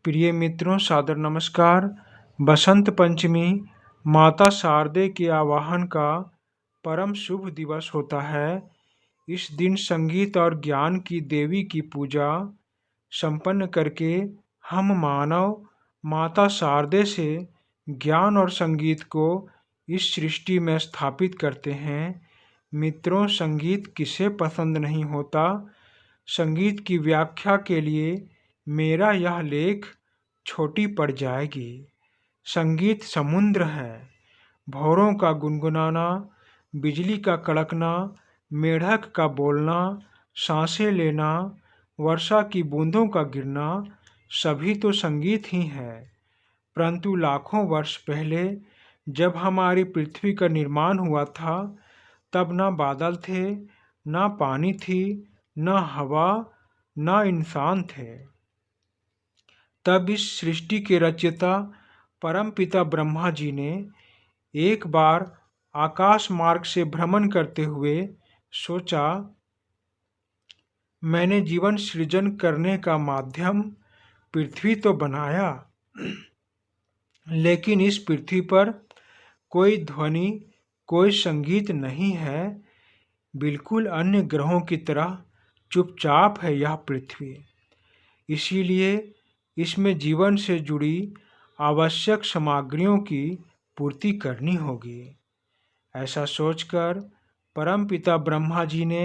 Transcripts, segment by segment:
प्रिय मित्रों, सादर नमस्कार। बसंत पंचमी माता शारदे के आवाहन का परम शुभ दिवस होता है। इस दिन संगीत और ज्ञान की देवी की पूजा संपन्न करके हम मानव माता शारदे से ज्ञान और संगीत को इस सृष्टि में स्थापित करते हैं। मित्रों, संगीत किसे पसंद नहीं होता। संगीत की व्याख्या के लिए मेरा यह लेख छोटी पड़ जाएगी। संगीत समुद्र है। भौरों का गुनगुनाना, बिजली का कड़कना, मेढक का बोलना, सांसें लेना, वर्षा की बूंदों का गिरना, सभी तो संगीत ही है। परंतु लाखों वर्ष पहले जब हमारी पृथ्वी का निर्माण हुआ था, तब न बादल थे, न पानी थी, न हवा, न इंसान थे। तब इस सृष्टि के रचयिता परमपिता ब्रह्मा जी ने एक बार आकाश मार्ग से भ्रमण करते हुए सोचा, मैंने जीवन सृजन करने का माध्यम पृथ्वी तो बनाया, लेकिन इस पृथ्वी पर कोई ध्वनि, कोई संगीत नहीं है। बिल्कुल अन्य ग्रहों की तरह चुपचाप है यह पृथ्वी। इसीलिए इसमें जीवन से जुड़ी आवश्यक सामग्रियों की पूर्ति करनी होगी। ऐसा सोचकर परमपिता ब्रह्मा जी ने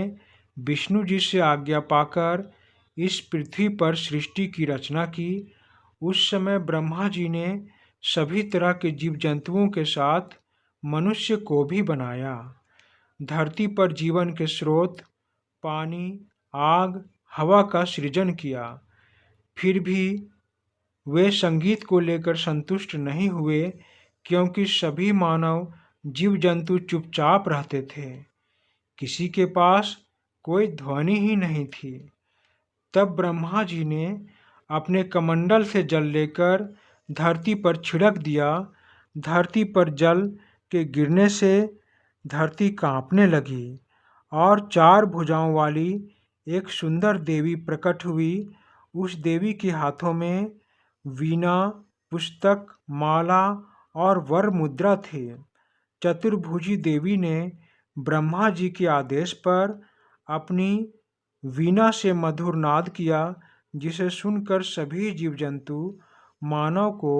विष्णु जी से आज्ञा पाकर इस पृथ्वी पर सृष्टि की रचना की। उस समय ब्रह्मा जी ने सभी तरह के जीव जंतुओं के साथ मनुष्य को भी बनाया। धरती पर जीवन के स्रोत, पानी, आग, हवा का सृजन किया। फिर भी वे संगीत को लेकर संतुष्ट नहीं हुए, क्योंकि सभी मानव जीव जंतु चुपचाप रहते थे। किसी के पास कोई ध्वनि ही नहीं थी। तब ब्रह्मा जी ने अपने कमंडल से जल लेकर धरती पर छिड़क दिया। धरती पर जल के गिरने से धरती कांपने लगी और 4 भुजाओं वाली एक सुंदर देवी प्रकट हुई। उस देवी के हाथों में वीणा, पुस्तक, माला और वर मुद्रा थे। चतुर्भुजी देवी ने ब्रह्मा जी के आदेश पर अपनी वीणा से मधुर नाद किया, जिसे सुनकर सभी जीव जंतु मानव को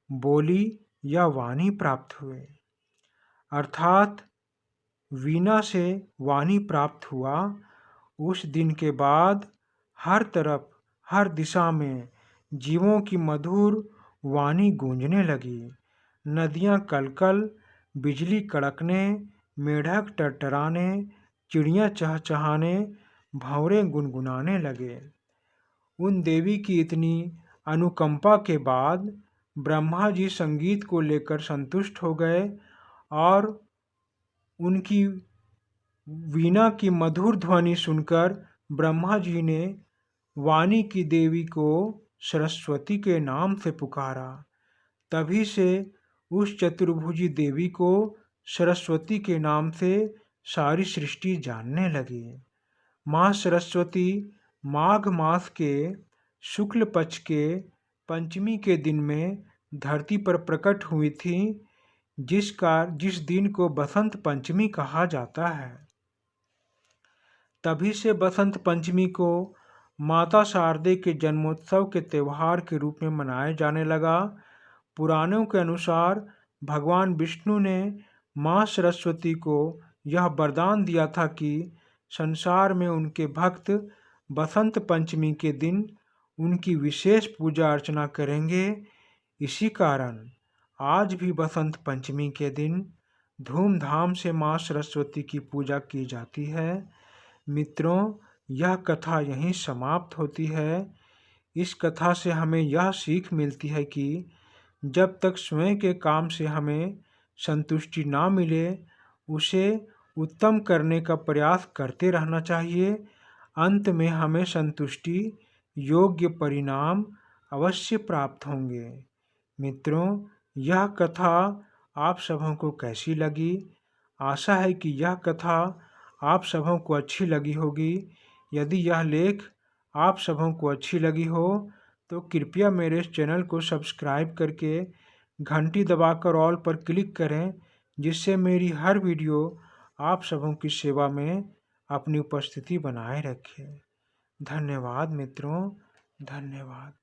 बोली या वाणी प्राप्त हुए। अर्थात वीणा से वाणी प्राप्त हुआ। उस दिन के बाद हर तरफ, हर दिशा में जीवों की मधुर वाणी गूंजने लगी। नदियाँ कलकल, बिजली कड़कने, मेढक टरटराने, चिड़ियाँ चहचहाने, भंवरे गुनगुनाने लगे। उन देवी की इतनी अनुकंपा के बाद ब्रह्मा जी संगीत को लेकर संतुष्ट हो गए और उनकी वीणा की मधुर ध्वनि सुनकर ब्रह्मा जी ने वाणी की देवी को सरस्वती के नाम से पुकारा। तभी से उस चतुर्भुजी देवी को सरस्वती के नाम से सारी सृष्टि जानने लगी। माँ सरस्वती माघ मास के शुक्ल पक्ष के पंचमी के दिन में धरती पर प्रकट हुई थी, जिस दिन को बसंत पंचमी कहा जाता है। तभी से बसंत पंचमी को माता शारदे के जन्मोत्सव के त्यौहार के रूप में मनाया जाने लगा। पुराणों के अनुसार भगवान विष्णु ने माँ सरस्वती को यह वरदान दिया था कि संसार में उनके भक्त बसंत पंचमी के दिन उनकी विशेष पूजा अर्चना करेंगे। इसी कारण आज भी बसंत पंचमी के दिन धूमधाम से माँ सरस्वती की पूजा की जाती है। मित्रों, यह कथा यहीं समाप्त होती है। इस कथा से हमें यह सीख मिलती है कि जब तक स्वयं के काम से हमें संतुष्टि ना मिले, उसे उत्तम करने का प्रयास करते रहना चाहिए। अंत में हमें संतुष्टि योग्य परिणाम अवश्य प्राप्त होंगे। मित्रों, यह कथा आप सबों को कैसी लगी? आशा है कि यह कथा आप सबों को अच्छी लगी होगी। यदि यह लेख आप सबों को अच्छी लगी हो तो कृपया मेरे इस चैनल को सब्सक्राइब करके घंटी दबाकर ऑल पर क्लिक करें, जिससे मेरी हर वीडियो आप सबों की सेवा में अपनी उपस्थिति बनाए रखे। धन्यवाद मित्रों, धन्यवाद।